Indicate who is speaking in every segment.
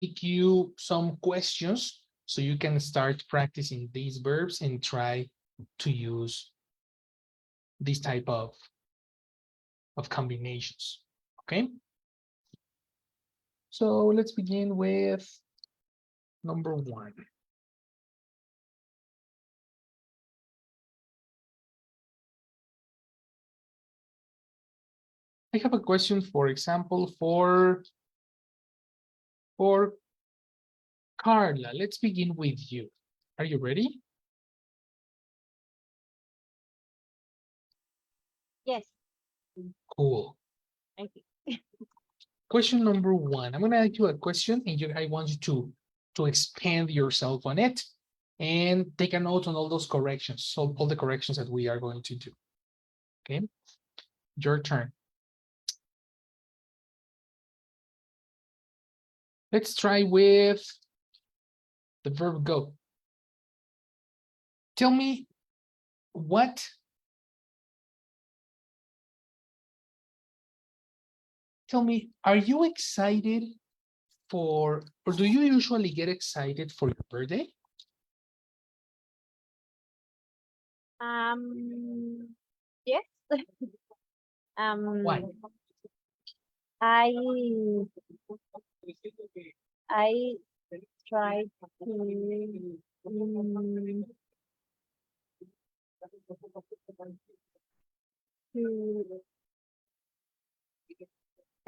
Speaker 1: pick you some questions so you can start practicing these verbs and try to use this type of combinations. Okay. So let's begin with number one. I have a question, for example, for Carla. Let's begin with you. Are you ready?
Speaker 2: Yes.
Speaker 1: Cool.
Speaker 2: Thank you.
Speaker 1: Question number one. I'm going to ask you a question, and I want you to expand yourself on it and take a note on all those corrections. So all the corrections that we are going to do. Okay. Your turn. Let's try with the verb go. Tell me what are you excited for, or do you usually get excited for your birthday?
Speaker 2: Yes.
Speaker 1: Why?
Speaker 2: I I try to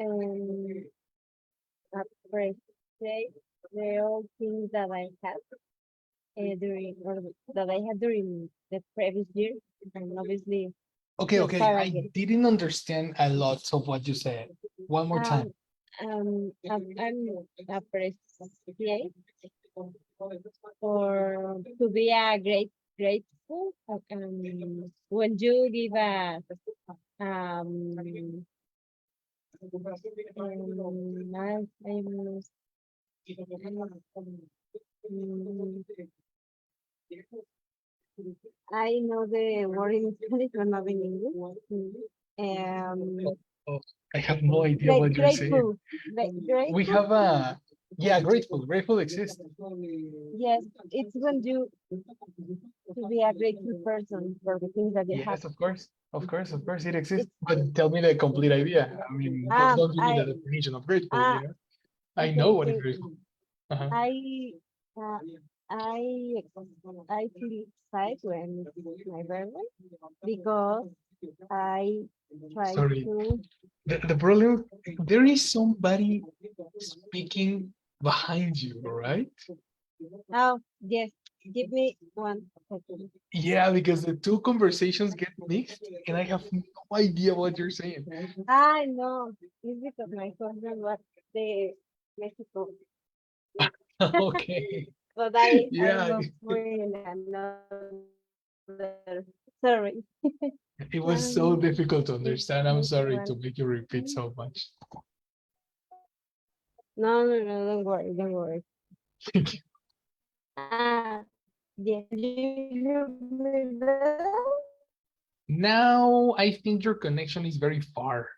Speaker 2: um, appreciate the old things that I had during or that I had during the previous year, and obviously
Speaker 1: Okay.
Speaker 2: start
Speaker 1: I
Speaker 2: again.
Speaker 1: didn't understand a lot of what you said. One more time.
Speaker 2: I'm appreciate for to be a grateful when you give a um mm, I know the word in Spanish but not in English.
Speaker 1: Oh, oh, I have no idea what you're saying.
Speaker 2: Grateful,
Speaker 1: We
Speaker 2: grateful.
Speaker 1: have a, yeah, grateful exists.
Speaker 2: Yes, it's when you to be a grateful person for the things that you have.
Speaker 1: Yes, of course it exists.
Speaker 2: It's
Speaker 1: But tell me the complete idea. I mean, don't give me the
Speaker 2: I
Speaker 1: definition of grateful,
Speaker 2: uh
Speaker 1: you know? I know
Speaker 2: okay.
Speaker 1: what is grateful. Uh-huh.
Speaker 2: I uh, I I feel excited when it's my birthday because I try
Speaker 1: Sorry.
Speaker 2: to.
Speaker 1: The problem, there is somebody speaking behind you, right?
Speaker 2: Oh yes, give me 1 second.
Speaker 1: Yeah, because the two conversations get mixed and I have no idea what you're saying.
Speaker 2: I know it's because my husband was the Mexico,
Speaker 1: Okay.
Speaker 2: but I
Speaker 1: Yeah,
Speaker 2: look for another. Sorry.
Speaker 1: it was so difficult to
Speaker 2: Give
Speaker 1: understand. I'm
Speaker 2: me
Speaker 1: sorry to
Speaker 2: one.
Speaker 1: make you repeat so much.
Speaker 2: No, don't worry, don't worry. Yes, you hear me better?
Speaker 1: Now I think your connection is very far.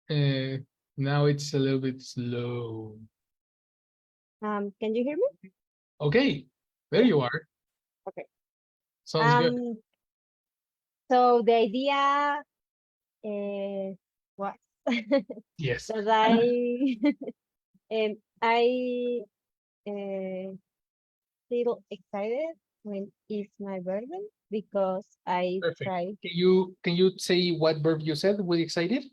Speaker 1: Uh, now it's a little bit slow.
Speaker 2: Can you hear me?
Speaker 1: Okay, there
Speaker 2: Yeah.
Speaker 1: you are.
Speaker 2: Okay.
Speaker 1: Sounds good.
Speaker 2: Um, so the idea was
Speaker 1: Yes.
Speaker 2: that I feel excited when it's my birthday because I
Speaker 1: Perfect.
Speaker 2: try.
Speaker 1: Can you say what verb you said with excited?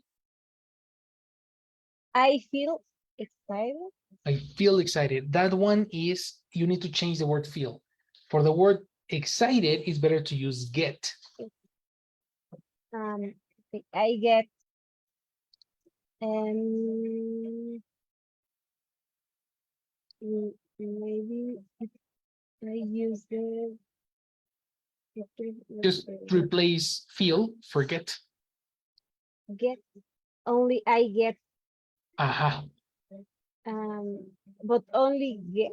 Speaker 2: I feel excited.
Speaker 1: I feel excited. That one is, you need to change the word feel. For the word excited, it's better to use get.
Speaker 2: Um, I get um maybe I use the
Speaker 1: Just replace feel for get.
Speaker 2: get only I get
Speaker 1: Aha,
Speaker 2: but only get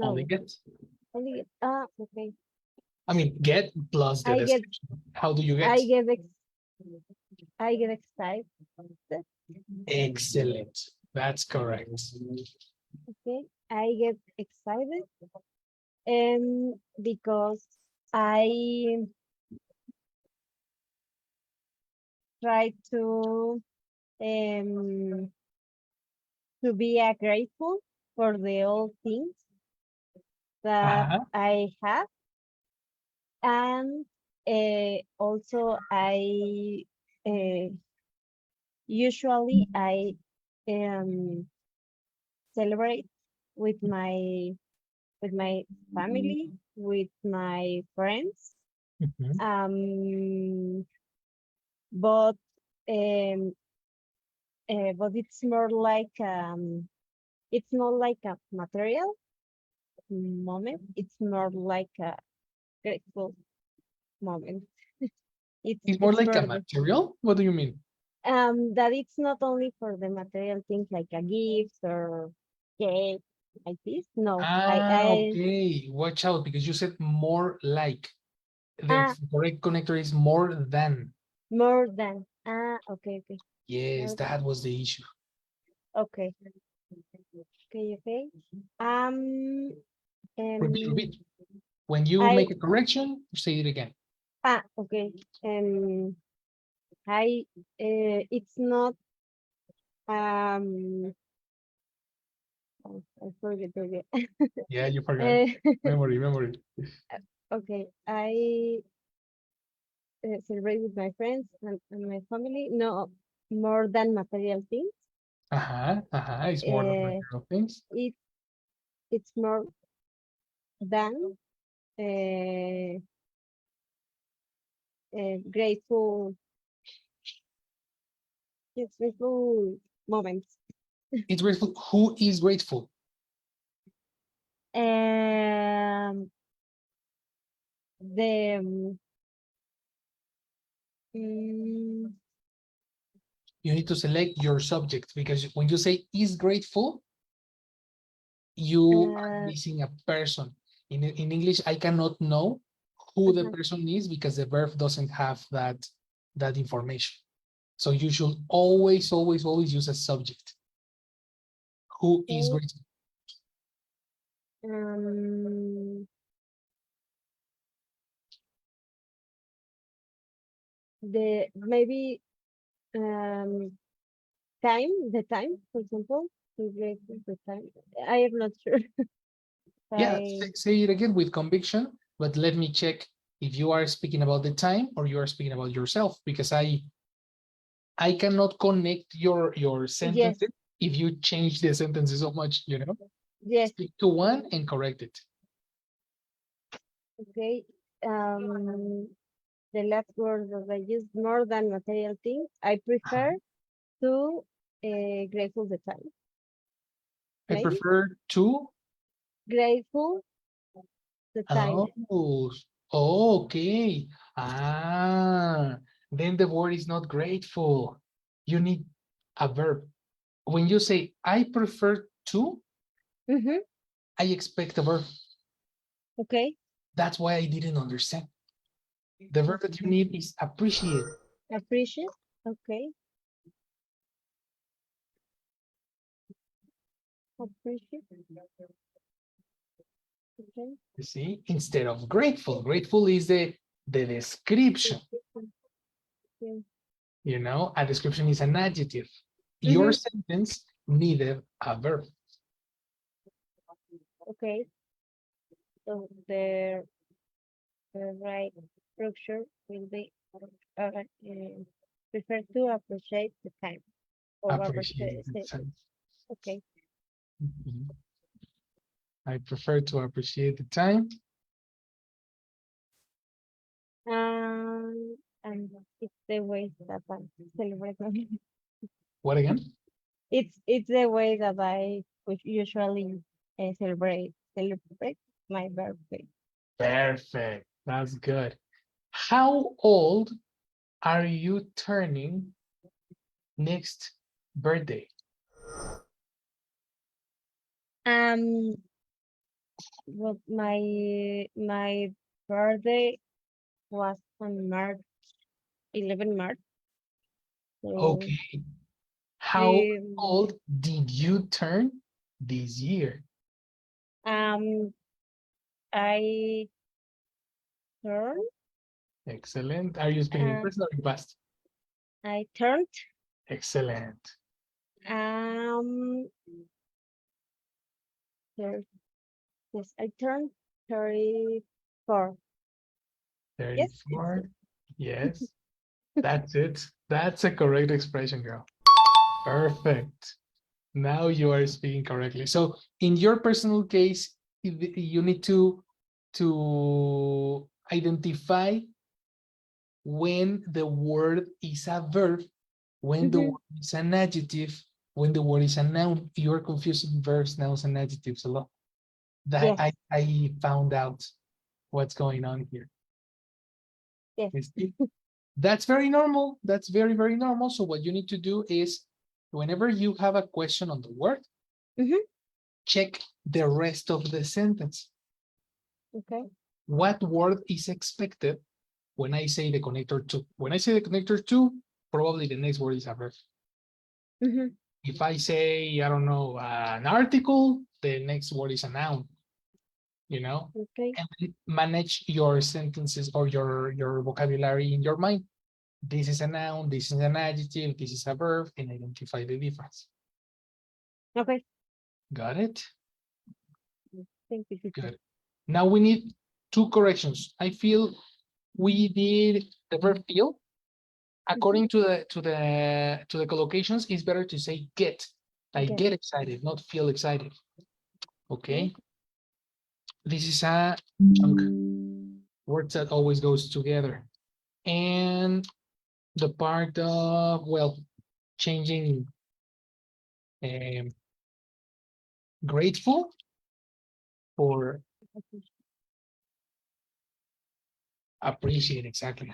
Speaker 1: only
Speaker 2: no
Speaker 1: get.
Speaker 2: only get okay
Speaker 1: I mean, get plus the
Speaker 2: I get
Speaker 1: description. How do you get?
Speaker 2: I get I get excited.
Speaker 1: Excellent. That's correct.
Speaker 2: Okay, I get excited because I try um to be grateful for the old things that
Speaker 1: Uh-huh.
Speaker 2: I have, and also I uh, usually I celebrate with my family, with my friends.
Speaker 1: Mhm.
Speaker 2: But um, but it's not like a material moment. It's more like a grateful moment.
Speaker 1: It's more
Speaker 2: It's
Speaker 1: like a
Speaker 2: more
Speaker 1: material? What do you mean?
Speaker 2: that it's not only for the material things like a gift or cake like this. No,
Speaker 1: Ah,
Speaker 2: I
Speaker 1: okay. Watch out because you said more like. The
Speaker 2: ah
Speaker 1: correct connector is more than.
Speaker 2: more than okay, okay,
Speaker 1: Yes,
Speaker 2: more
Speaker 1: that was the issue.
Speaker 2: okay, okay, okay. Um,
Speaker 1: Repeat,
Speaker 2: um,
Speaker 1: repeat. When you
Speaker 2: I
Speaker 1: make a correction, say it again.
Speaker 2: okay. I it's not I forget again.
Speaker 1: Yeah, you forgot.
Speaker 2: uh,
Speaker 1: Memory, memory.
Speaker 2: okay, I celebrate with my friends and my family. No, more than material things.
Speaker 1: Uh-huh, uh-huh. It's more than
Speaker 2: Uh,
Speaker 1: material things.
Speaker 2: it it's more than uh, grateful, yes, grateful moments.
Speaker 1: It's grateful. Who is grateful?
Speaker 2: Um, the mm,
Speaker 1: You need to select your subject because when you say is grateful, you are
Speaker 2: uh,
Speaker 1: missing a person. In English, I cannot know who the
Speaker 2: uh-huh,
Speaker 1: person is because the verb doesn't have that information. So you should always, always, always use a subject. Who is
Speaker 2: okay.
Speaker 1: grateful?
Speaker 2: Um, the maybe um the time, for example, to grateful the time. I am not sure.
Speaker 1: Yeah,
Speaker 2: I
Speaker 1: say it again with conviction, but let me check if you are speaking about the time or you are speaking about yourself because I cannot connect your
Speaker 2: yes,
Speaker 1: sentences if you change the sentences so much,
Speaker 2: yes,
Speaker 1: Speak to one and correct it.
Speaker 2: okay. Um, the last word that I use more than material things. I prefer
Speaker 1: Uh-huh.
Speaker 2: to grateful the time.
Speaker 1: I
Speaker 2: Maybe
Speaker 1: prefer to.
Speaker 2: grateful the time.
Speaker 1: Oh, okay. Ah, then the word is not grateful. You need a verb. When you say I prefer to,
Speaker 2: Mm-hmm.
Speaker 1: I expect a verb.
Speaker 2: Okay.
Speaker 1: That's why I didn't understand. The verb that you
Speaker 2: Okay.
Speaker 1: need is appreciate.
Speaker 2: Appreciate. Okay. Appreciate. Okay.
Speaker 1: You see, instead of grateful. Grateful is the description.
Speaker 2: Okay.
Speaker 1: A description is an adjective. Your
Speaker 2: Mm-hmm.
Speaker 1: sentence needed a verb.
Speaker 2: Okay. So the right structure will be prefer to appreciate the time or
Speaker 1: Appreciate
Speaker 2: appreciate.
Speaker 1: the time.
Speaker 2: Okay.
Speaker 1: Mhm. I prefer to appreciate the time.
Speaker 2: And it's the way that I celebrate my
Speaker 1: What again?
Speaker 2: it's the way that I would usually celebrate my birthday.
Speaker 1: Perfect. That's good. How old are you turning next birthday?
Speaker 2: Um, but my birthday was on March 11 March. So
Speaker 1: Okay. How
Speaker 2: Um,
Speaker 1: old did you turn this year?
Speaker 2: um, I turned,
Speaker 1: Excellent. Are you speaking in
Speaker 2: uh,
Speaker 1: present or in past?
Speaker 2: I turned,
Speaker 1: Excellent.
Speaker 2: um, thir- yes, I turned 34. Yes, it's
Speaker 1: 34. Yes, that's it. That's a correct expression, girl. Perfect. Now you are speaking correctly. So in your personal case, you need to identify when the word is a verb, when the
Speaker 2: mm-hmm.
Speaker 1: word is an adjective, when the word is a noun. You're confusing verbs, nouns, and adjectives a lot. That
Speaker 2: Yes,
Speaker 1: I found out what's going on here.
Speaker 2: yes,
Speaker 1: You see? That's very normal. That's very, very normal. So what you need to do is whenever you have a question on the word,
Speaker 2: mm-hmm.
Speaker 1: check the rest of the sentence.
Speaker 2: Okay,
Speaker 1: What word is expected when I say the connector to? When I say the connector to, probably the next word is a verb.
Speaker 2: mm-hmm.
Speaker 1: If I say, I don't know, an article, the next word is a noun, you know,
Speaker 2: Okay,
Speaker 1: and manage your sentences or your vocabulary in your mind. This is a noun, this is an adjective, this is a verb, and identify the difference.
Speaker 2: okay.
Speaker 1: Got it?
Speaker 2: Thank you, teacher.
Speaker 1: Good. Now we need two corrections. I feel we did the verb feel.
Speaker 2: Mm-hmm.
Speaker 1: According to the collocations, it's better to say get. I
Speaker 2: Get,
Speaker 1: get excited, not feel excited.
Speaker 2: okay,
Speaker 1: Okay. This is a chunk words that always goes together. And the part of, well, changing um, grateful for
Speaker 2: okay.
Speaker 1: appreciate, exactly.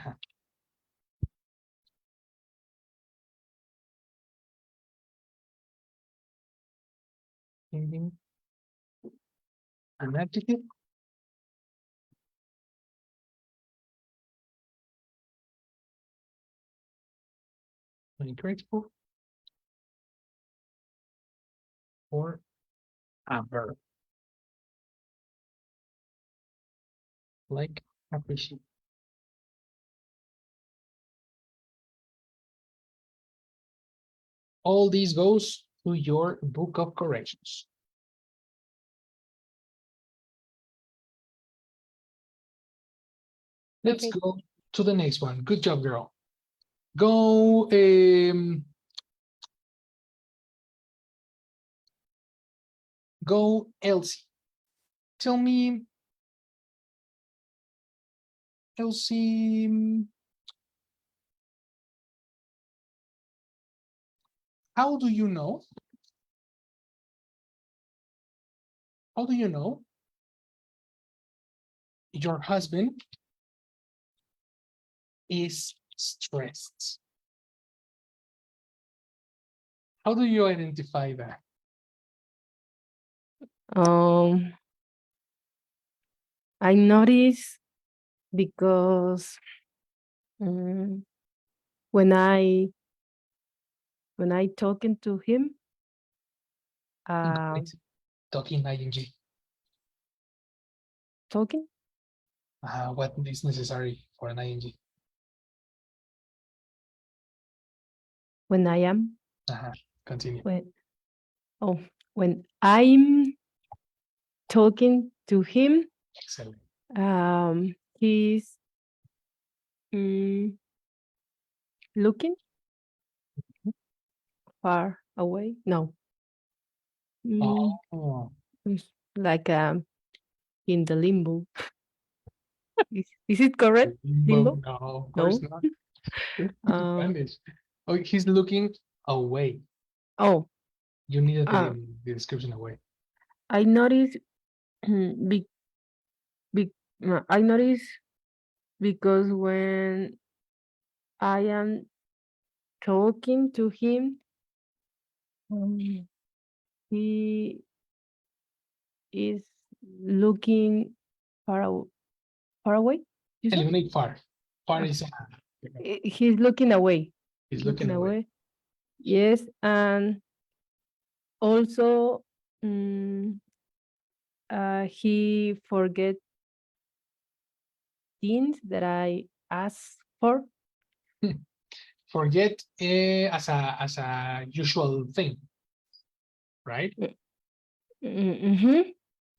Speaker 1: Changing an adjective, like grateful, or a verb, like appreciate. All these goes to your book of corrections. Let's
Speaker 2: Okay.
Speaker 1: go to the next one. Good job, girl. Go, go, Elsie. Tell me, Elsie, how do you know? How do you know your husband is stressed? How do you identify that?
Speaker 3: Um, I notice because mm, when I talking to him,
Speaker 1: Got
Speaker 3: uh,
Speaker 1: it. Talking ing.
Speaker 3: talking
Speaker 1: What is necessary for an ing?
Speaker 3: when I am
Speaker 1: Continue.
Speaker 3: when oh when I'm talking to him,
Speaker 1: Excellent.
Speaker 3: he's looking far away. No, mm,
Speaker 1: Oh,
Speaker 3: it's like in the limbo. Is it correct?
Speaker 1: limbo.
Speaker 3: Limbo?
Speaker 1: No, of course
Speaker 3: No.
Speaker 1: not.
Speaker 3: Uh,
Speaker 1: Spanish. Oh, he's looking away.
Speaker 3: oh,
Speaker 1: You needed
Speaker 3: uh,
Speaker 1: the description away.
Speaker 3: I noticed. be, I noticed because when I am talking to him, um, he is looking far, far away. You said
Speaker 1: Eliminate far. Far
Speaker 3: uh,
Speaker 1: is
Speaker 3: he's looking away.
Speaker 1: he's looking
Speaker 3: Looking
Speaker 1: away.
Speaker 3: away. Yes, and also he forget things that I asked for.
Speaker 1: Forget as a usual thing, right?
Speaker 3: Mm-hmm.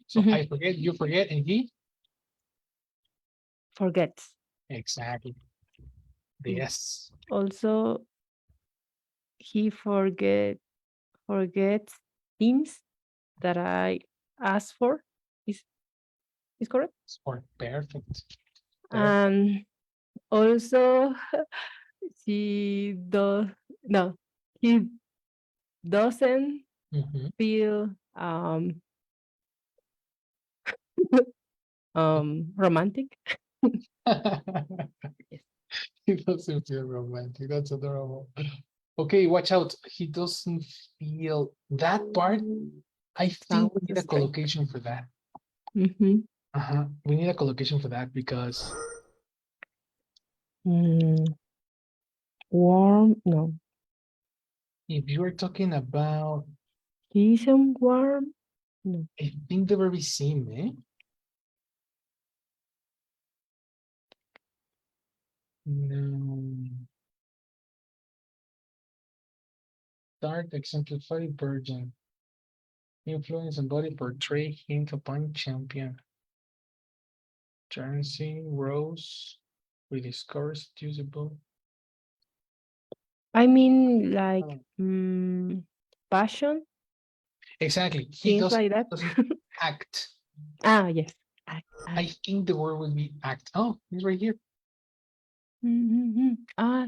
Speaker 1: So I forget, you forget, and he
Speaker 3: Forgets.
Speaker 1: exactly. Yes.
Speaker 3: Also, he forgets things that I asked for. Is correct?
Speaker 1: Sport. Perfect. Perfect.
Speaker 3: And also, he does no, he doesn't
Speaker 1: Mhm.
Speaker 3: feel romantic. Yes.
Speaker 1: He doesn't feel romantic. That's adorable. Okay, watch out. He doesn't feel that part. I think we
Speaker 3: Sounds
Speaker 1: need a
Speaker 3: strange.
Speaker 1: collocation for that.
Speaker 3: Mm-hmm.
Speaker 1: We need a collocation for that because
Speaker 3: Warm, no.
Speaker 1: if you are talking about,
Speaker 3: He isn't warm. No.
Speaker 1: I think the verb is same, eh? No. Start, exemplify, virgin. Influence and body portray hint upon champion. Jersey, Rose, rediscovers usable.
Speaker 3: I mean, like passion,
Speaker 1: Exactly.
Speaker 3: things like that.
Speaker 1: Doesn't act.
Speaker 3: Yes.
Speaker 1: I think the word would be act. Oh, it's right here.
Speaker 3: Ah,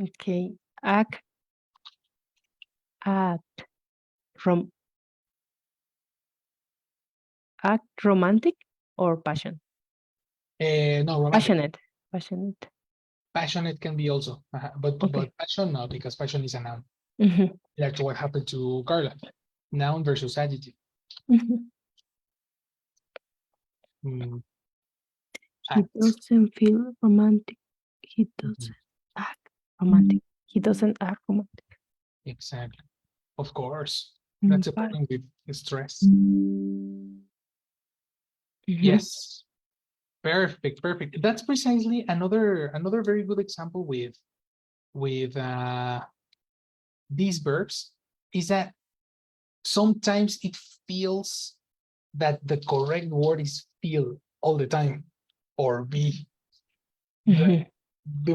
Speaker 3: okay. Act at from act romantic or passion?
Speaker 1: No, romantic.
Speaker 3: Passionate. Passionate.
Speaker 1: Passionate can be also, but
Speaker 3: Okay.
Speaker 1: passion no, because passion is a noun.
Speaker 3: Mhm.
Speaker 1: Like what happened to Carla. Noun versus adjective.
Speaker 3: Mhm.
Speaker 1: Mm,
Speaker 3: He
Speaker 1: act.
Speaker 3: doesn't feel romantic. He
Speaker 1: Mhm.
Speaker 3: doesn't act romantic. He doesn't act romantic.
Speaker 1: Exactly. Of course. That's a
Speaker 3: But
Speaker 1: problem with stress.
Speaker 3: Mhm.
Speaker 1: Yes. Perfect, perfect. That's precisely another very good example with these verbs is that sometimes it feels that the correct word is feel all the time or be, but
Speaker 3: Mhm.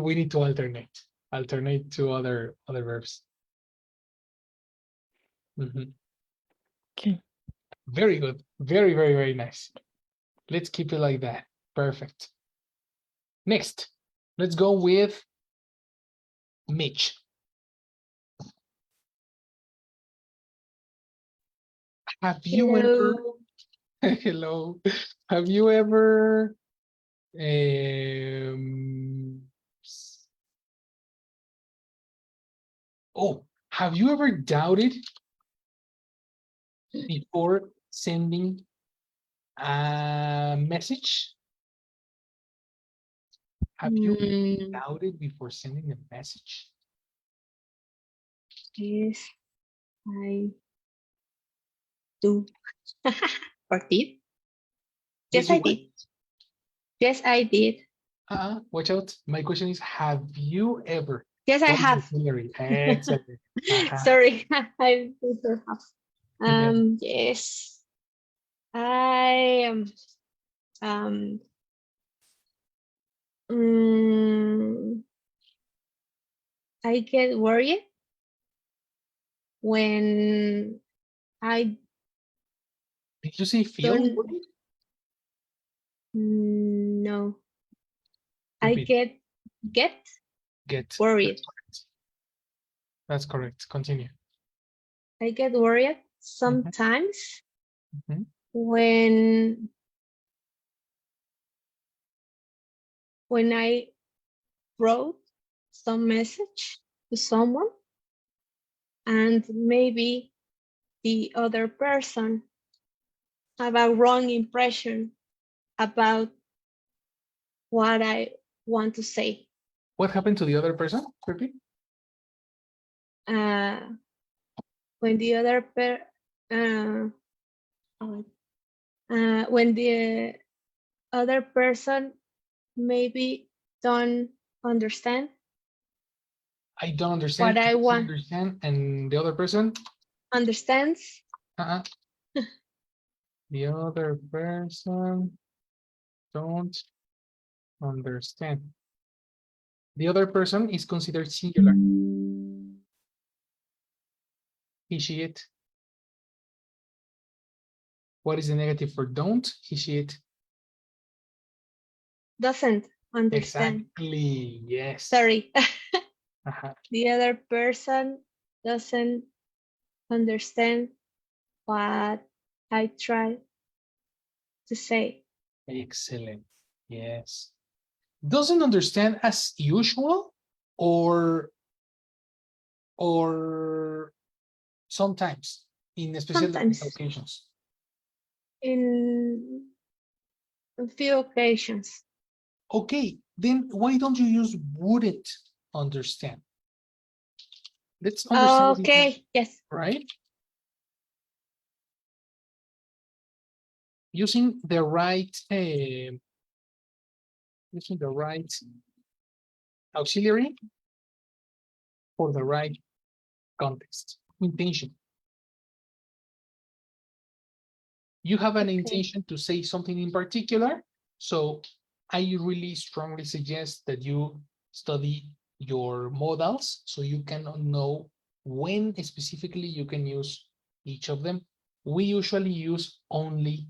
Speaker 1: we need to alternate to other verbs. Mhm.
Speaker 3: Okay.
Speaker 1: Very good, very nice. Let's keep it like that. Perfect. Next, let's go with Mitch. Have you ever
Speaker 2: Hello.
Speaker 1: hello? Have you ever um, have you ever doubted before sending a message? Have you
Speaker 2: Mm,
Speaker 1: doubted before sending a message?
Speaker 2: yes, I do. Or did?
Speaker 1: Did
Speaker 2: Yes,
Speaker 1: you
Speaker 2: I
Speaker 1: what?
Speaker 2: did. Yes, I did.
Speaker 1: Watch out. My question is, have you ever?
Speaker 2: Yes, I
Speaker 1: Don't be
Speaker 2: have.
Speaker 1: auxiliary. Excellent.
Speaker 2: Sorry, I prefer have.
Speaker 1: Yes.
Speaker 2: Yes, I um mm, I get worried when I
Speaker 1: Did you say feel?
Speaker 2: don't know. I
Speaker 1: Repeat.
Speaker 2: get
Speaker 1: Get.
Speaker 2: worried.
Speaker 1: That's correct. Continue.
Speaker 2: I get worried
Speaker 1: Mhm,
Speaker 2: sometimes
Speaker 1: mhm.
Speaker 2: when I wrote some message to someone and maybe the other person have a wrong impression about what I want to say.
Speaker 1: What happened to the other person? Repeat.
Speaker 2: when the other when the other person maybe don't understand
Speaker 1: I don't understand.
Speaker 2: what I
Speaker 1: You don't
Speaker 2: want.
Speaker 1: understand, and the other person.
Speaker 2: Understands
Speaker 1: The other person don't understand. The other person is considered singular. He, she, it. What is the negative for don't? He, she, it.
Speaker 2: doesn't understand.
Speaker 1: Exactly. Yes.
Speaker 2: Sorry.
Speaker 1: Uh-huh.
Speaker 2: The other person doesn't understand what I try to say.
Speaker 1: Excellent. Yes. Doesn't understand as usual, or sometimes in special
Speaker 2: Sometimes
Speaker 1: occasions.
Speaker 2: in a few occasions.
Speaker 1: Okay, then why don't you use wouldn't understand? Let's understand it,
Speaker 2: Okay, yes.
Speaker 1: right? Using the right auxiliary for the right context. Intention. You have an
Speaker 2: Okay.
Speaker 1: intention to say something in particular, so I really strongly suggest that you study your modals so you can know when specifically you can use each of them. We usually use only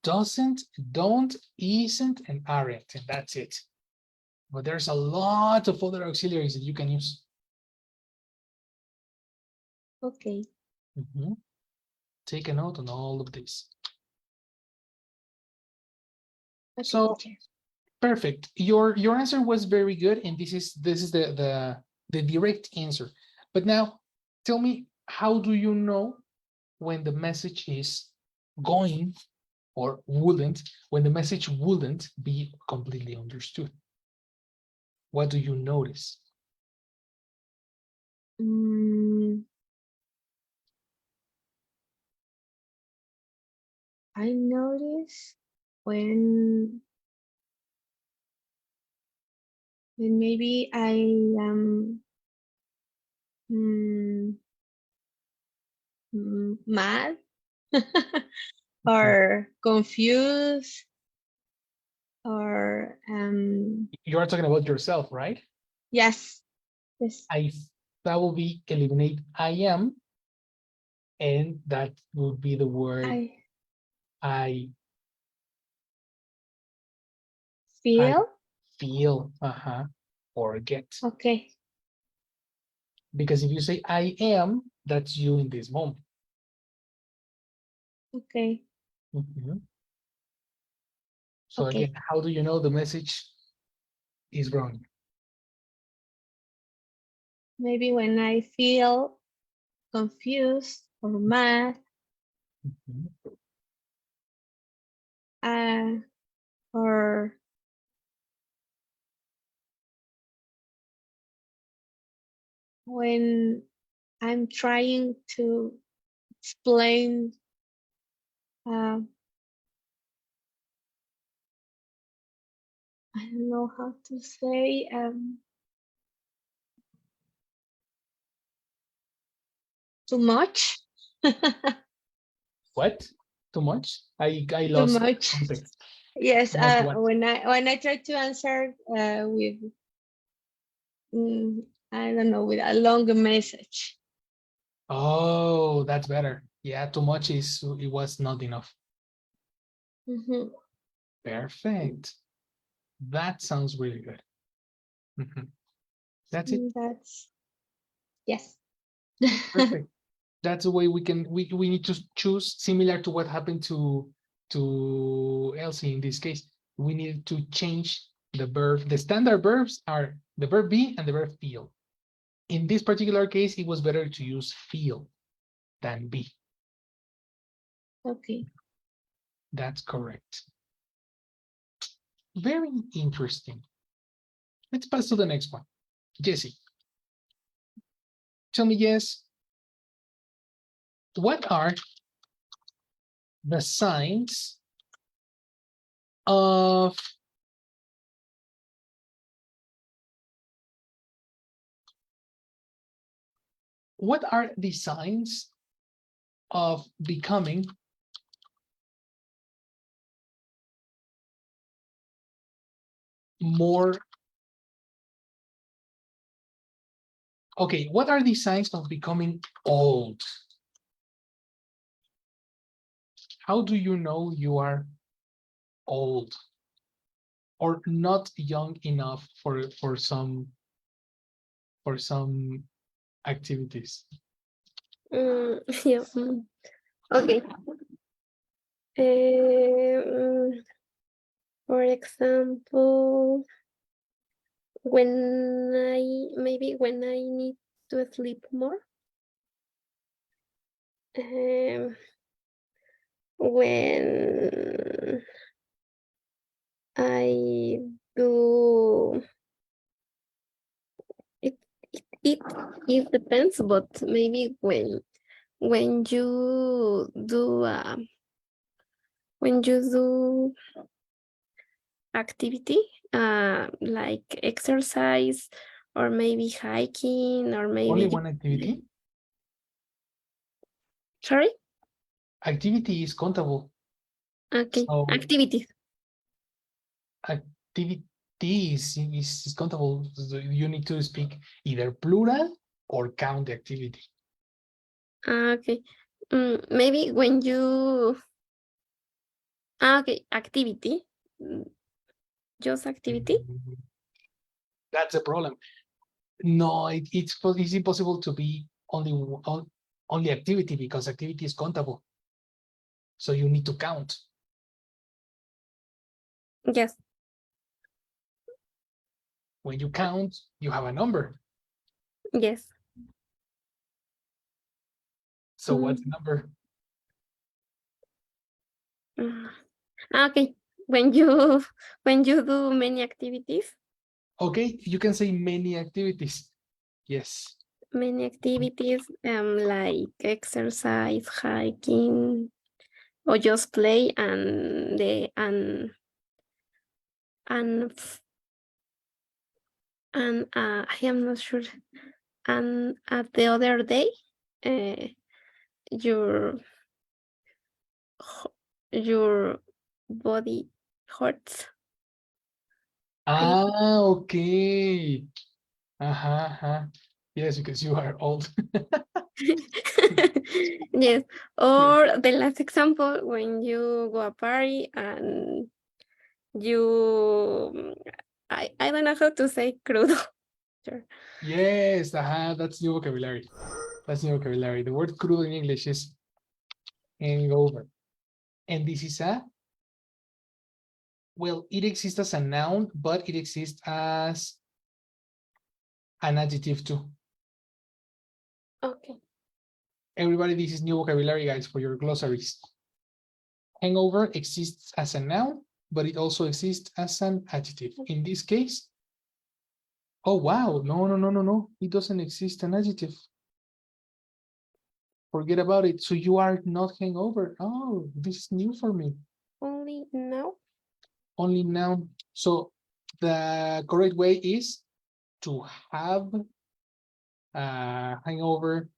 Speaker 1: doesn't, don't, isn't, and aren't, and that's it. But there's a lot of other auxiliaries that you can use.
Speaker 2: Okay.
Speaker 1: Take a note on all of this.
Speaker 2: Okay,
Speaker 1: So
Speaker 2: teacher.
Speaker 1: perfect. Your answer was very good, and this is the direct answer. But now, tell me, how do you know when the message is going or wouldn't, when the message wouldn't be completely understood? What do you notice?
Speaker 2: I notice when maybe I am mad or confused or
Speaker 1: You are talking about yourself, right?
Speaker 2: yes.
Speaker 1: That will be eliminate I am, and that would be the word I
Speaker 2: feel.
Speaker 1: feel, or get.
Speaker 2: Okay.
Speaker 1: Because if you say I am, that's you in this moment.
Speaker 2: Okay.
Speaker 1: So
Speaker 2: Okay.
Speaker 1: again, how do you know the message is wrong?
Speaker 2: Maybe when I feel confused or mad, or when I'm trying to explain I don't know how to say too much.
Speaker 1: What? Too much? I
Speaker 2: Too
Speaker 1: lost
Speaker 2: much.
Speaker 1: context.
Speaker 2: Yes,
Speaker 1: Too much what?
Speaker 2: when I try to answer with I don't know, with a longer message.
Speaker 1: Oh, that's better. Yeah, too much it was not enough. Perfect. That sounds really good. That's it.
Speaker 2: That's yes.
Speaker 1: Perfect. That's the way we need to choose, similar to what happened to Elsie in this case. We need to change the verb. The standard verbs are the verb be and the verb feel. In this particular case, it was better to use feel than be.
Speaker 2: Okay.
Speaker 1: That's correct. Very interesting. Let's pass to the next one. Jessie. Tell me, yes. What are the signs of becoming more? Okay, what are the signs of becoming old? How do you know you are old or not young enough for some activities?
Speaker 2: Yeah. Okay. For example, when when I need to sleep more. When I do it, it depends, but maybe when you do when you do activity like exercise or maybe hiking or maybe
Speaker 1: Only one activity?
Speaker 2: Sorry?
Speaker 1: Activity is countable.
Speaker 2: Okay.
Speaker 1: So
Speaker 2: Activities.
Speaker 1: activity is countable. So you need to speak either plural or count the activity.
Speaker 2: Okay. Maybe when you okay, activity. Just activity.
Speaker 1: That's a problem. No, it's impossible to be only activity because activity is countable. So you need to count.
Speaker 2: Yes.
Speaker 1: When you count, you have a number.
Speaker 2: Yes.
Speaker 1: So what's the number?
Speaker 2: Okay. When you do many activities.
Speaker 1: Okay, you can say many activities. Yes.
Speaker 2: Many activities like exercise, hiking, or just play and I am not sure. And at the other day, your body hurts.
Speaker 1: Ah, okay. Yes, because you are old.
Speaker 2: Yes. Or the last example, when you go a party and you, I don't know how to say crudo. Sure.
Speaker 1: Yes, that's new vocabulary. That's new vocabulary. The word crudo in English is hangover. And this is well, it exists as a noun, but it exists as an adjective too.
Speaker 2: Okay.
Speaker 1: Everybody, this is new vocabulary, guys, for your glossaries. Hangover exists as a noun, but it also exists as an adjective. In this case, oh, wow. No. It doesn't exist an adjective. Forget about it. So you are not hangover. Oh, this is new for me.
Speaker 2: Only now.
Speaker 1: Only noun. So the correct way is to have a hangover,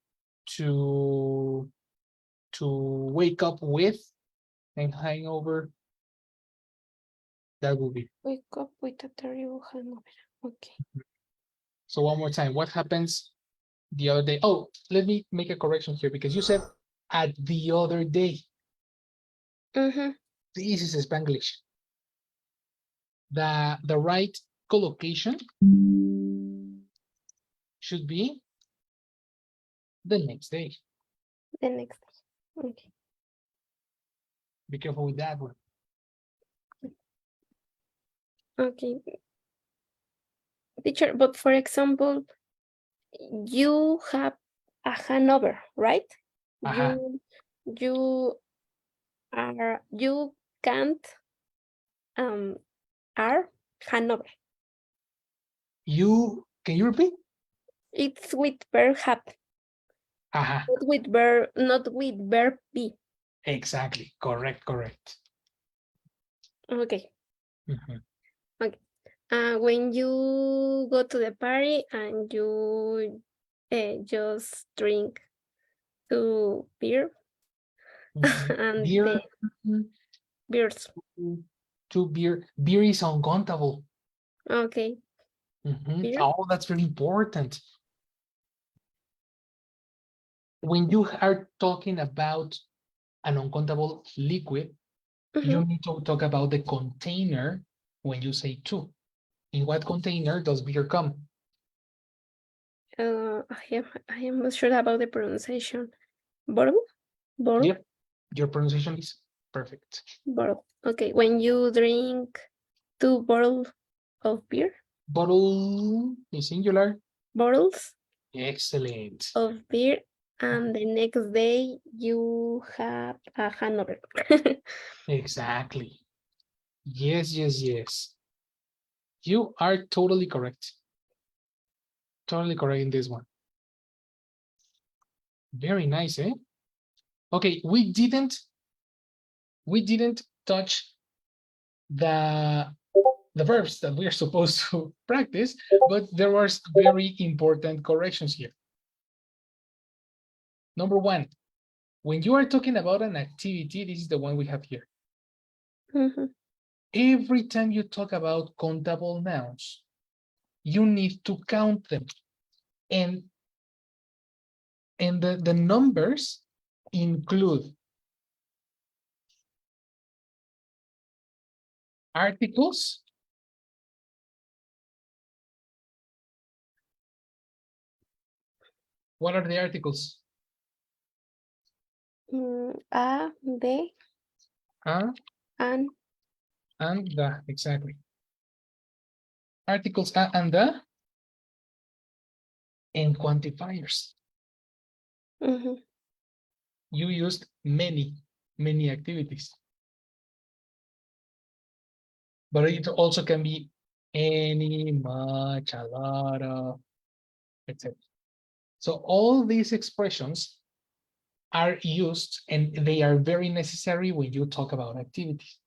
Speaker 1: to wake up with, and hangover. That will be.
Speaker 2: Wake up with a terrible hangover. Okay.
Speaker 1: So one more time, what happens the other day? Oh, let me make a correction here because you said at the other day. This is Spanglish. The right collocation should be the next day.
Speaker 2: The next day. Okay.
Speaker 1: Be careful with that one.
Speaker 2: Okay. Teacher, but for example, you have a hangover, right? You can't are hangover.
Speaker 1: Can you repeat?
Speaker 2: It's with perhaps.
Speaker 1: Ajá,
Speaker 4: not with verb be.
Speaker 1: exactly. Correct, correct.
Speaker 4: Okay.
Speaker 1: Mhm.
Speaker 4: When you go to the party and you just drink 2 beer
Speaker 1: Mhm.
Speaker 4: and
Speaker 1: Beer,
Speaker 4: the beers.
Speaker 1: two beer. Beer is uncountable.
Speaker 4: Okay.
Speaker 1: Mhm.
Speaker 4: Beer.
Speaker 1: Oh, that's very important. When you are talking about an uncountable liquid, you
Speaker 4: Mhm.
Speaker 1: need to talk about the container when you say two. In what container does beer come?
Speaker 4: I am not sure about the pronunciation. Bottle? Bottle?
Speaker 1: Yep, your pronunciation is perfect.
Speaker 4: Bottle. Okay. When you drink 2 bottles of beer,
Speaker 1: Bottle is singular.
Speaker 4: bottles
Speaker 1: Excellent.
Speaker 4: of beer, and the next day you have a hangover.
Speaker 1: Exactly. Yes, yes, yes. You are totally correct. Totally correct in this one. Very nice, eh? Okay, we didn't touch the verbs that we are supposed to practice, but there were very important corrections here. Number one, when you are talking about an activity, this is the one we have here.
Speaker 4: Mhm.
Speaker 1: Every time you talk about countable nouns, you need to count them. And the numbers include articles, what are the articles?
Speaker 4: A, B,
Speaker 1: Uh,
Speaker 4: and
Speaker 1: and the, exactly. Articles a and the, and quantifiers.
Speaker 4: mhm.
Speaker 1: You used many activities. But it also can be any, much, a lot of, etc. So all these expressions are used and they are very necessary when you talk about activities.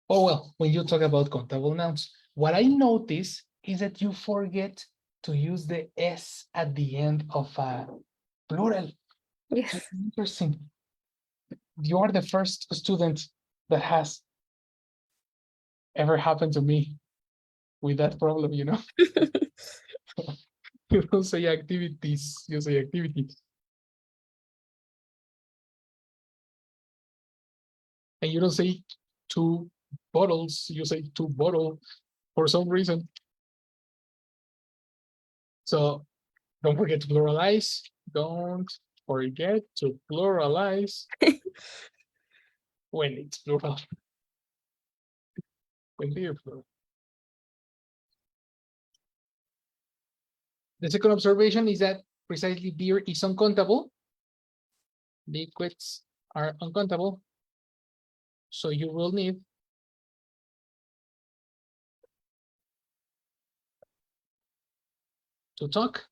Speaker 1: Oh, well, when you talk about countable nouns. What I notice is that you forget to use the S at the end of a plural.
Speaker 4: Yes.
Speaker 1: So it's interesting. You are the first student that has ever happened to me with that problem, you know? You don't say activities, you say activities. And you don't say 2 bottles, you say 2 bottle for some reason. So don't forget to pluralize. Don't forget to pluralize when it's plural. When they're plural. The second observation is that precisely beer is uncountable. Liquids are uncountable. So you will need to talk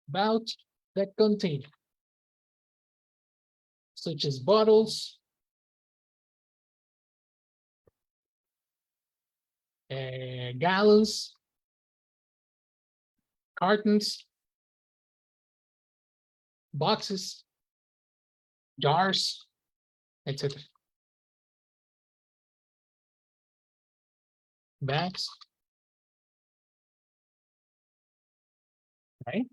Speaker 1: about the container, such as bottles, gallons, cartons, boxes, jars, etc. Bags, right?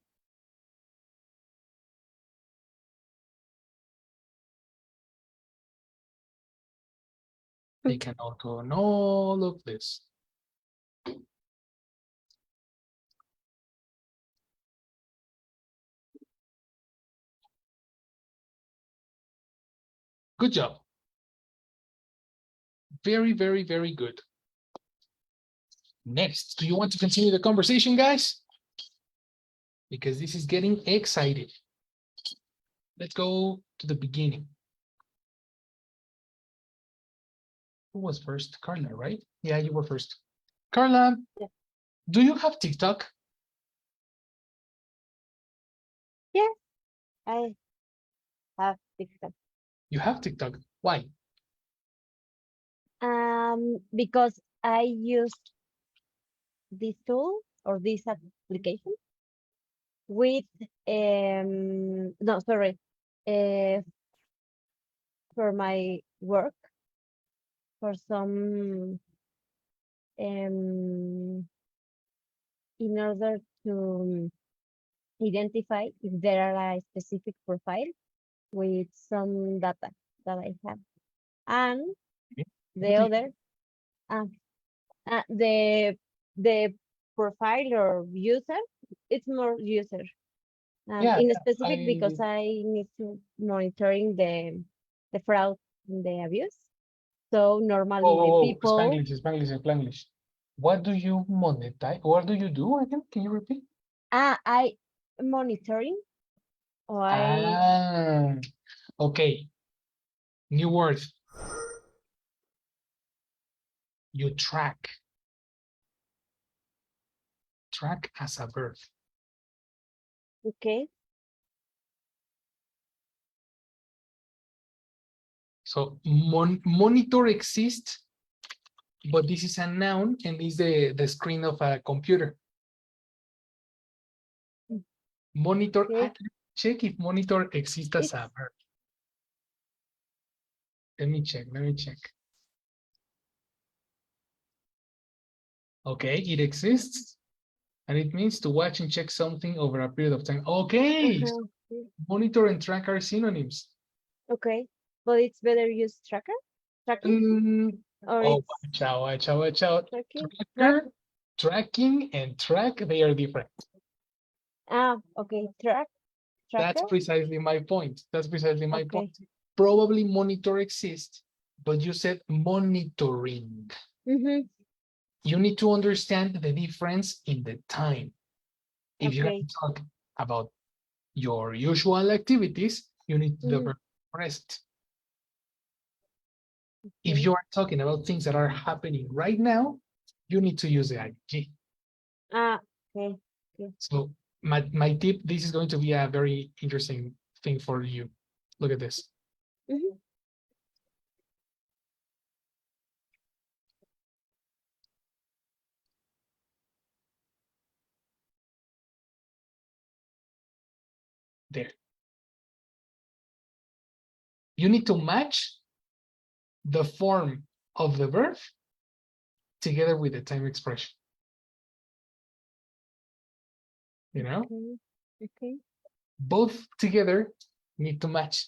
Speaker 1: They can all go on all of this. Good job. Very, very, very good. Next, do you want to continue the conversation, guys? Because this is getting excited. Let's go to the beginning. Who was first? Carla, right? Yeah, you were first. Carla,
Speaker 2: Yeah.
Speaker 1: do you have TikTok?
Speaker 2: I have TikTok.
Speaker 1: You have TikTok. Why?
Speaker 2: Because I use this tool or this application with no, sorry, uh for my work, for some um in order to identify if there are a specific profile with some data that I have. And
Speaker 1: Okay.
Speaker 2: the other, uh, the profile or user, it's more user.
Speaker 1: Yeah,
Speaker 2: In specific because
Speaker 1: I
Speaker 2: I need to monitoring the fraud and the abuse. So normally the people,
Speaker 1: Spanglish, Spanglish, Spanglish. What do you monetize? What do you do again? Can you repeat?
Speaker 2: I monitoring or I
Speaker 1: Ah, okay. New word. You track. Track as a verb.
Speaker 2: okay.
Speaker 1: So monitor exists, but this is a noun and is the screen of a computer. Monitor,
Speaker 2: Okay.
Speaker 1: check if monitor exists as
Speaker 2: It's
Speaker 1: a verb. Let me check, let me check. Okay, it exists. And it means to watch and check something over a period of time. Okay, so
Speaker 2: okay.
Speaker 1: monitor and track are synonyms.
Speaker 2: Okay, but it's better use tracking,
Speaker 1: Mm,
Speaker 2: or
Speaker 1: oh,
Speaker 2: it's
Speaker 1: watch out, watch out, watch out.
Speaker 2: tracking,
Speaker 1: Tracker, tracking, and track, they are different.
Speaker 2: Okay,
Speaker 1: That's
Speaker 2: tracker.
Speaker 1: precisely my point. That's precisely my
Speaker 2: Okay.
Speaker 1: point. Probably monitor exists, but you said monitoring.
Speaker 2: Mm-hmm.
Speaker 1: You need to understand the difference in the time. If you're going
Speaker 2: Okay.
Speaker 1: to talk about your usual activities, you need the
Speaker 2: Mm-hmm.
Speaker 1: verb present. If
Speaker 2: Okay.
Speaker 1: you are talking about things that are happening right now, you need to use the ing.
Speaker 2: Okay. Okay.
Speaker 1: So my tip, this is going to be a very interesting thing for you. Look at this.
Speaker 2: Mm-hmm.
Speaker 1: There. You need to match the form of the verb together with the time expression. You know,
Speaker 2: Okay. Okay.
Speaker 1: both together need to match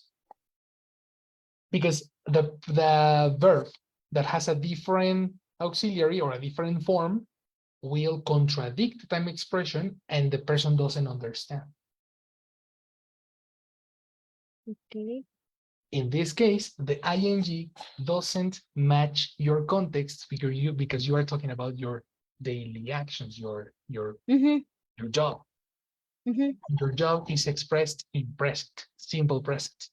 Speaker 1: because the verb that has a different auxiliary or a different form will contradict the time expression and the person doesn't understand.
Speaker 2: Okay.
Speaker 1: In this case, the ing doesn't match your context because you are talking about your daily actions,
Speaker 2: Mm-hmm.
Speaker 1: your job.
Speaker 2: Mm-hmm.
Speaker 1: Your job is expressed in present, simple present.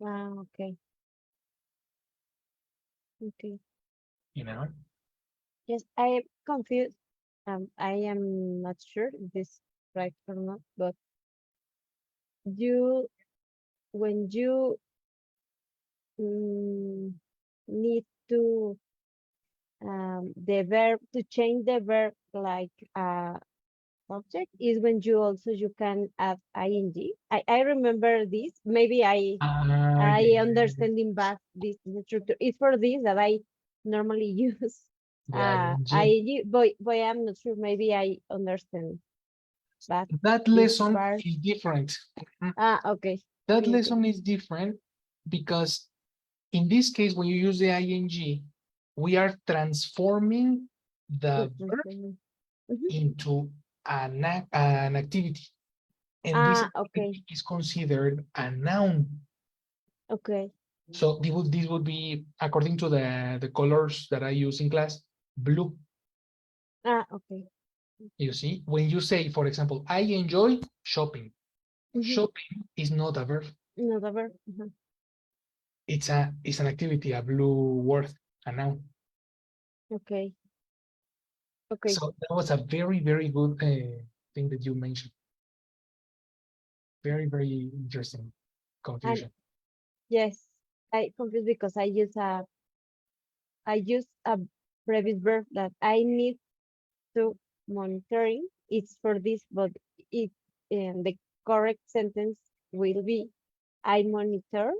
Speaker 2: Okay. Okay.
Speaker 1: You know,
Speaker 2: Yes, I am confused. I am not sure if this is right or not, but you when you mm, need to the verb to change the verb like subject is when you also you can add ing. I remember this. Maybe I
Speaker 1: yeah,
Speaker 2: understanding back this structure. It's for this that I normally use
Speaker 1: the ing.
Speaker 2: ing, but I'm not sure. Maybe I understand back
Speaker 1: That
Speaker 2: this
Speaker 1: lesson
Speaker 2: part.
Speaker 1: is different.
Speaker 2: Okay.
Speaker 1: That
Speaker 2: Okay. Okay.
Speaker 1: lesson is different because in this case, when you use the ing, we are transforming the verb
Speaker 2: Mhm.
Speaker 1: into an activity. And this
Speaker 2: Okay.
Speaker 1: activity is considered a noun.
Speaker 2: Okay.
Speaker 1: So this would be, according to the colors that I use in class, blue.
Speaker 2: Okay.
Speaker 1: You see, when you say, for example, I enjoy shopping.
Speaker 2: Mm-hmm.
Speaker 1: Shopping is not a verb.
Speaker 2: Another verb. Mhm.
Speaker 1: It's an activity, a blue word, a noun.
Speaker 2: Okay. Okay.
Speaker 1: So that was a very, very good thing that you mentioned. Very, very interesting
Speaker 2: And
Speaker 1: confusion.
Speaker 2: yes, I confused because I use a previous verb that I need to monitoring. It's for this, but it the correct sentence will be I monitor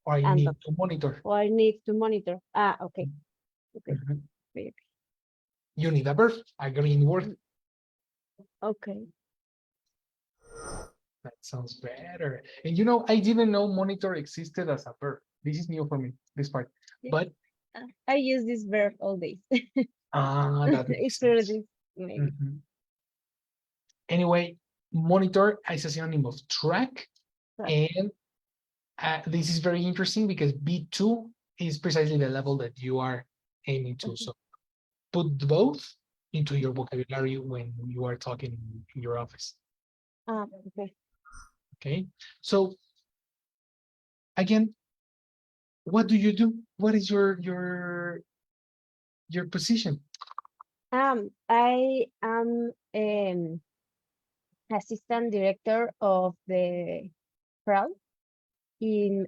Speaker 1: Or I
Speaker 2: and
Speaker 1: need to monitor.
Speaker 2: or I need to monitor. Ah, okay. Okay.
Speaker 1: Mhm.
Speaker 2: Okay.
Speaker 1: You need a verb, a green word.
Speaker 2: Okay.
Speaker 1: That sounds better. And you know, I didn't know monitor existed as a verb. This is new for me, this part.
Speaker 2: Yeah.
Speaker 1: But
Speaker 2: I use this verb all days.
Speaker 1: that makes
Speaker 2: It's for
Speaker 1: sense.
Speaker 2: this maybe.
Speaker 1: Mhm. Anyway, monitor is a synonym of track.
Speaker 2: Track.
Speaker 1: And this is very interesting because B2 is precisely the level that you are aiming to. So put both into your vocabulary when you are talking in your office.
Speaker 2: Okay.
Speaker 1: Okay. So again, what do you do? What is your position?
Speaker 2: I am assistant director of the fraud in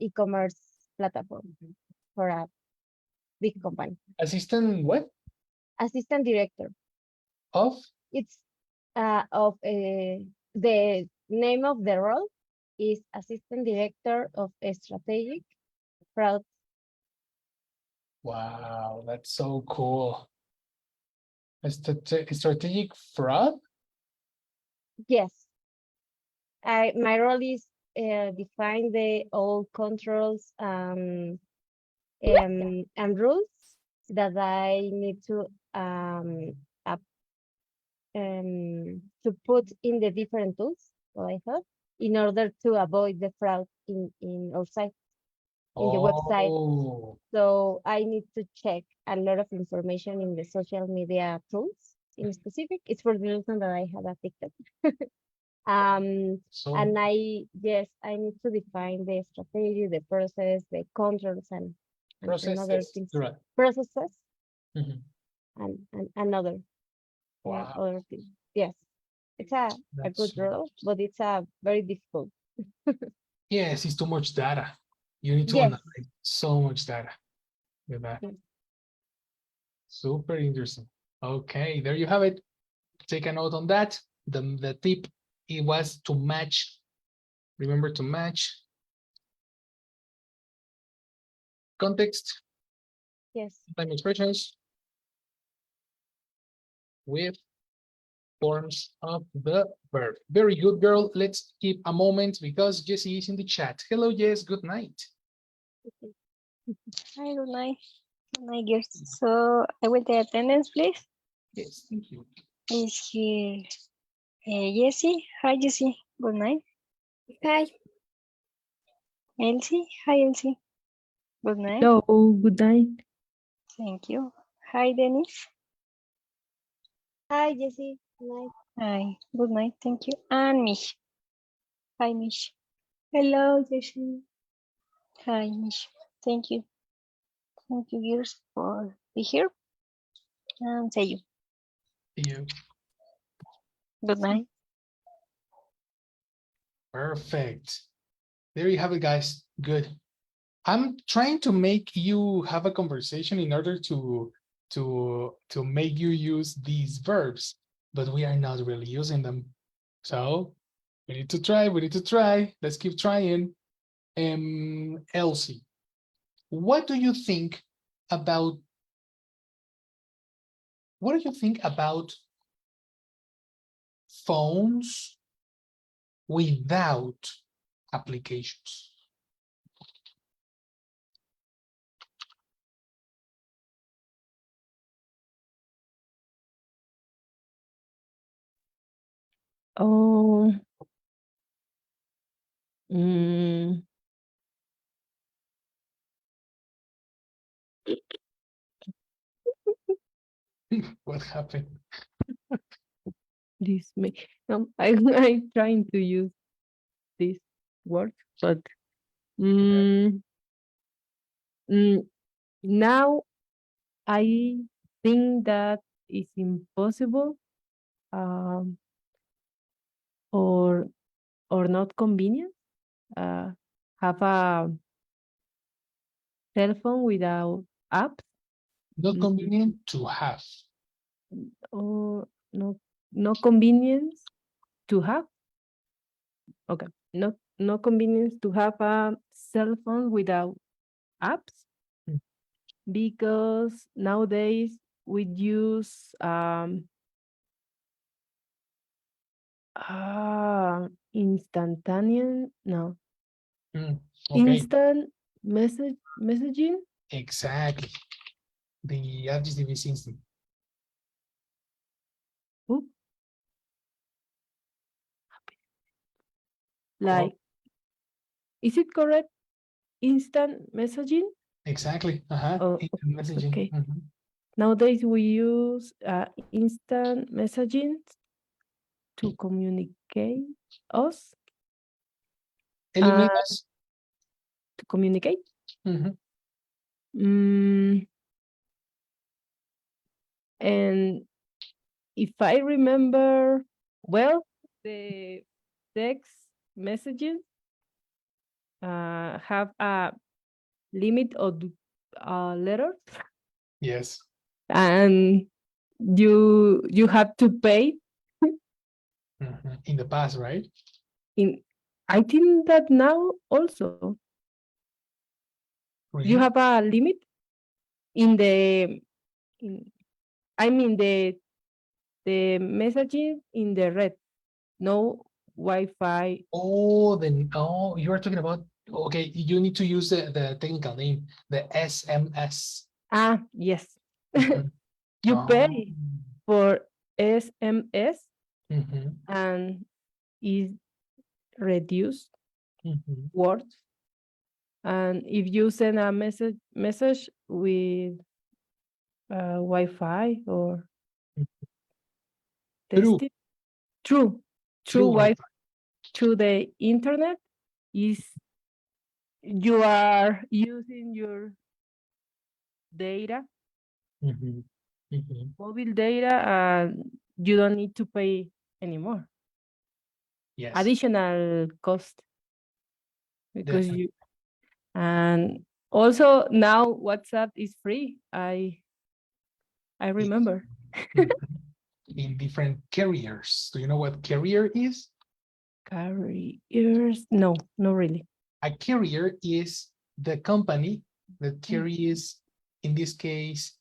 Speaker 2: e-commerce platform for a big company.
Speaker 1: Assistant what?
Speaker 2: Assistant director.
Speaker 1: Of?
Speaker 2: It's of the name of the role is assistant director of a strategic fraud.
Speaker 1: Wow, that's so cool. A strategic fraud?
Speaker 2: Yes, my role is define the all controls and rules that I need up, to put in the different tools that I have in order to avoid the fraud in our site, in the website.
Speaker 1: Oh,
Speaker 2: So I need to check a lot of information in the social media tools in specific. It's for the reason that I have a TikTok.
Speaker 1: so
Speaker 2: And yes, I need to define the strategy, the process, the controls, and other
Speaker 1: processes.
Speaker 2: things,
Speaker 1: Right.
Speaker 2: processes,
Speaker 1: Mhm.
Speaker 2: and other
Speaker 1: Wow,
Speaker 2: other things. Yes, it's a
Speaker 1: that's
Speaker 2: good
Speaker 1: so
Speaker 2: role, but it's a very difficult.
Speaker 1: yes, it's too much data. You need to
Speaker 2: Yes.
Speaker 1: analyze so much data with that.
Speaker 2: Yes.
Speaker 1: Super interesting. Okay, there you have it. Take a note on that. The tip it was to match. Remember to match context,
Speaker 2: Yes.
Speaker 1: time expressions with forms of the verb. Very good, girl. Let's keep a moment because Jessie is in the chat. Hello, Jess. Good night.
Speaker 5: Hi, good night. Good night, girls. So I will take attendance, please.
Speaker 1: Yes, thank you.
Speaker 5: Is here Jessie? Hi, Jessie. Good night.
Speaker 4: Hi.
Speaker 5: Elsie? Hi, Elsie. Good night.
Speaker 3: Hello, good night.
Speaker 5: Thank you. Hi, Dennis.
Speaker 2: Hi, Jessie. Nice.
Speaker 5: Hi. Good night. Thank you. And Mish. Hi, Mish.
Speaker 4: Hello, Jessie.
Speaker 5: Hi, Mish. Thank you. Thank you, girls, for be here. And see you.
Speaker 1: See you.
Speaker 5: Good night.
Speaker 1: Perfect. There you have it, guys. Good. I'm trying to make you have a conversation in order to make you use these verbs, but we are not really using them. So we need to try. We need to try. Let's keep trying. Elsie, what do you think about phones without applications?
Speaker 3: Oh, mm,
Speaker 1: What happened?
Speaker 3: this may I'm trying to use this word, but mm, mm, now I think that is impossible. Um, or or not convenient. Have a cell phone without apps,
Speaker 1: Not convenient to have.
Speaker 3: or no convenience to have. Okay, no convenience to have a cell phone without apps,
Speaker 1: Mm.
Speaker 3: because nowadays we use instantaneous, no,
Speaker 1: Mm, okay,
Speaker 3: instant messaging.
Speaker 1: exactly. The adjective is instant.
Speaker 3: Oop, like, is it correct? Instant messaging.
Speaker 1: Exactly. Uh-huh.
Speaker 3: Oh,
Speaker 1: Instant messaging.
Speaker 3: okay.
Speaker 1: Mhm.
Speaker 3: Nowadays we use instant messaging to communicate us,
Speaker 1: Eliminate us.
Speaker 3: to communicate.
Speaker 1: Mhm.
Speaker 3: Mm, and if I remember well, the text messages have a limit of letters,
Speaker 1: Yes.
Speaker 3: and you have to pay
Speaker 1: Mhm. In the past, right?
Speaker 3: in. I think that now also you
Speaker 1: Really?
Speaker 3: have a limit in the in. I mean the messaging in the red, no Wi-Fi.
Speaker 1: You are talking about, okay, you need to use the technical name, the SMS.
Speaker 3: Yes.
Speaker 1: Mhm.
Speaker 3: You
Speaker 1: Oh.
Speaker 3: pay for SMS,
Speaker 1: Mhm.
Speaker 3: and is reduced
Speaker 1: Mhm.
Speaker 3: words. And if you send a message with Wi-Fi or
Speaker 1: True.
Speaker 3: tested through
Speaker 1: True
Speaker 3: Wi-Fi,
Speaker 1: Wi-Fi.
Speaker 3: through the internet, is you are using your data,
Speaker 1: Mhm. Mhm.
Speaker 3: mobile data, and you don't need to pay anymore
Speaker 1: Yes,
Speaker 3: additional cost, because
Speaker 1: definitely.
Speaker 3: you. And also now WhatsApp is free. I
Speaker 1: Yes.
Speaker 3: remember.
Speaker 1: Mhm. In different carriers. Do you know what carrier is?
Speaker 3: Carriers? No, not really.
Speaker 1: A carrier is the company that
Speaker 3: Mm.
Speaker 1: carries, in this case,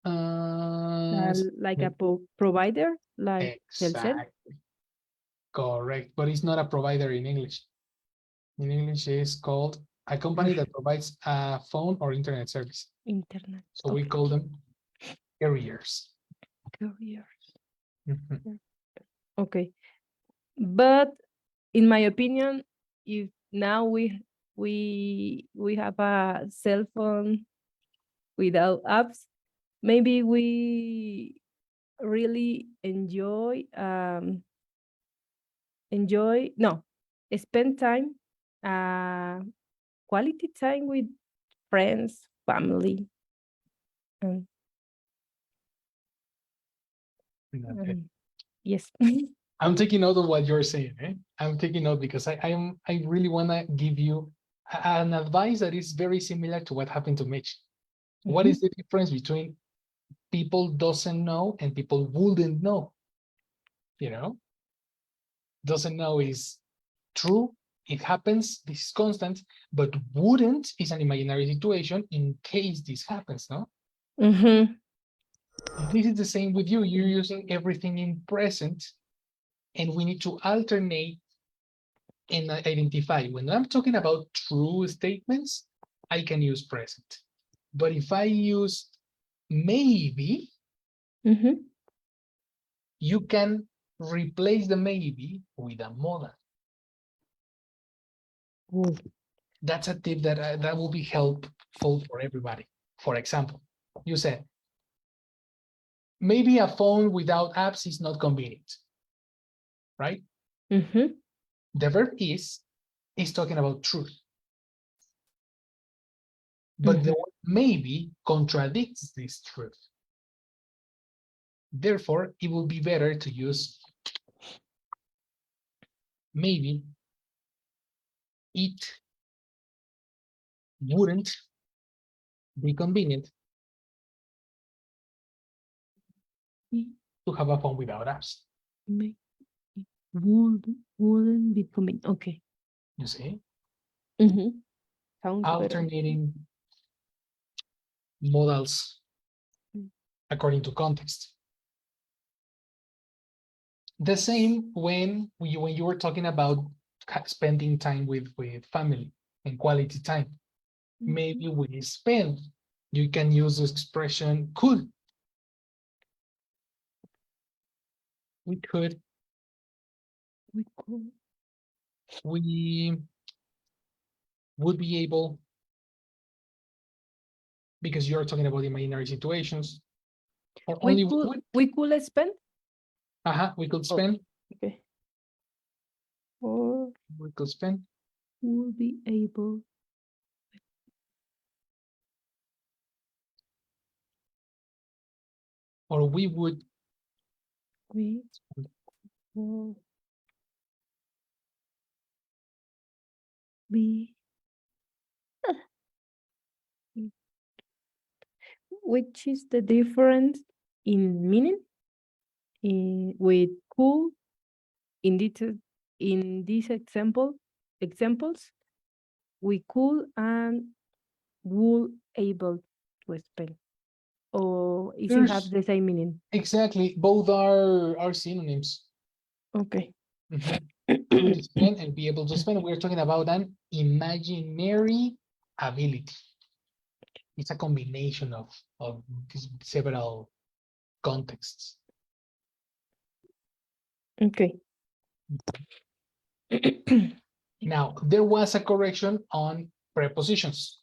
Speaker 3: Like a provider, like Telcel.
Speaker 1: exactly correct, but it's not a provider in English. In English, it's called a company that provides a phone or internet service.
Speaker 3: Internet.
Speaker 1: So we
Speaker 3: Okay.
Speaker 1: call them carriers.
Speaker 3: Carrier.
Speaker 1: Mhm.
Speaker 3: Okay. But in my opinion, if now we have a cell phone without apps, maybe we really no, spend time, uh quality time with friends, family, and,
Speaker 1: Okay.
Speaker 3: yes.
Speaker 1: I'm taking note of what you're saying. Eh? I'm taking note because I really want to give you an advice that is very similar to what happened to Mitch. What
Speaker 3: Mhm.
Speaker 1: is the difference between people doesn't know and people wouldn't know? You know, doesn't know is true. It happens. This is constant, but wouldn't is an imaginary situation in case this happens. No,
Speaker 3: Mhm.
Speaker 1: this is the same with you. You're using everything in present, and we need to alternate and identify. When I'm talking about true statements, I can use present. But if I use maybe,
Speaker 3: Mhm.
Speaker 1: you can replace the maybe with a modal.
Speaker 3: Ooh.
Speaker 1: That's a tip that will be helpful for everybody. For example, you said, maybe a phone without apps is not convenient, right?
Speaker 3: Mhm.
Speaker 1: The verb is talking about truth, but the
Speaker 3: Mhm.
Speaker 1: word maybe contradicts this truth. Therefore, it will be better to use maybe it wouldn't be convenient to have a phone without apps.
Speaker 3: May- wouldn't be convenient. Okay.
Speaker 1: You see,
Speaker 3: Sounds better.
Speaker 1: alternating modals
Speaker 3: Mm.
Speaker 1: according to context. The same when you were talking about spending time with family and quality time. Maybe we spend. You can use the expression could. We could.
Speaker 3: We could.
Speaker 1: We would be able, because you're talking about imaginary situations, or only would.
Speaker 3: We could spend.
Speaker 1: We could spend.
Speaker 3: Okay. Or
Speaker 1: We could spend.
Speaker 3: will be able.
Speaker 1: Or we would.
Speaker 3: We will be. Which is the difference in meaning with cool in this examples we could and would able to spell, or if it have the same meaning.
Speaker 1: Exactly, both are synonyms.
Speaker 3: Okay.
Speaker 1: Could spend and be able to spend. We're talking about an imaginary ability. It's a combination of these several contexts.
Speaker 3: Okay.
Speaker 1: Now, there was a correction on prepositions.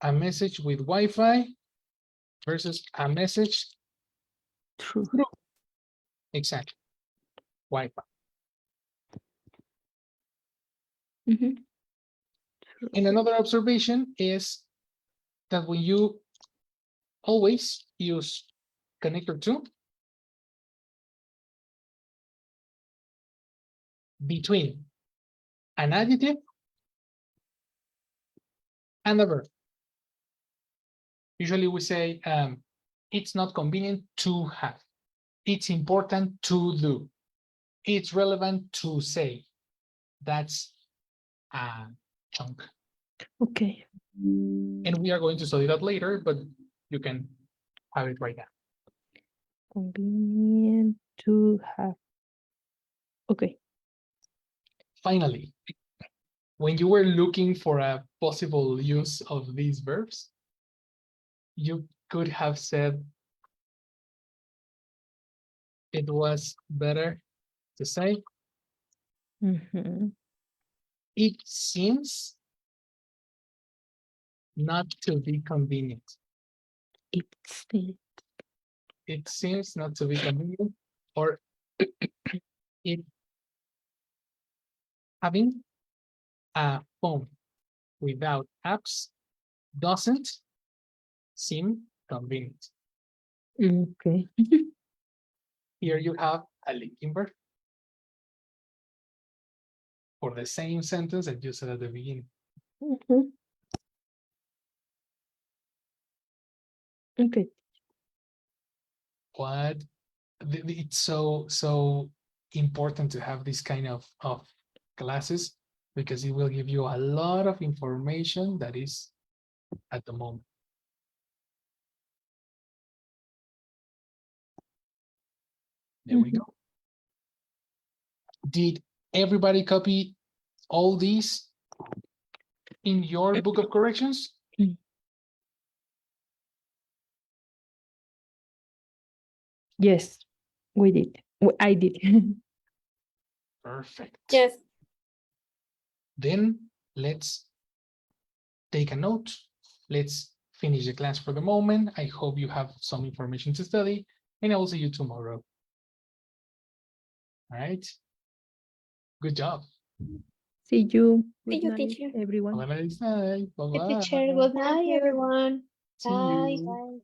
Speaker 1: A message with Wi-Fi versus a message
Speaker 3: True.
Speaker 1: exactly Wi-Fi. And another observation is that when you always use connector to between an adjective and a verb. Usually we say it's not convenient to have. It's important to do. It's relevant to say. That's a chunk.
Speaker 3: Okay.
Speaker 1: And we are going to study that later, but you can have it right now.
Speaker 3: Convenient to have. Okay.
Speaker 1: Finally, when you were looking for a possible use of these verbs, you could have said it was better to say it seems not to be convenient. It seems not to be convenient, or it having a phone without apps doesn't seem convenient.
Speaker 3: Okay.
Speaker 1: Here you have a linking verb for the same sentence that you said at the beginning.
Speaker 3: Okay.
Speaker 1: What it's so important to have this kind of classes, because it will give you a lot of information that is at the moment. There we go. Did everybody copy all these in your book of corrections?
Speaker 3: Yes, we did. I did.
Speaker 1: Perfect.
Speaker 4: Yes.
Speaker 1: Then let's take a note. Let's finish the class for the moment. I hope you have some information to study, and I will see you tomorrow. All right. Good job.
Speaker 3: See you.
Speaker 4: See
Speaker 3: Good
Speaker 4: you,
Speaker 3: night,
Speaker 4: teacher.
Speaker 3: everyone.
Speaker 1: Have a nice night.
Speaker 4: Hey,
Speaker 1: Bye-bye.
Speaker 4: teacher. Good night,
Speaker 2: you.
Speaker 4: everyone.
Speaker 1: See
Speaker 4: Bye.
Speaker 1: you.
Speaker 2: Bye.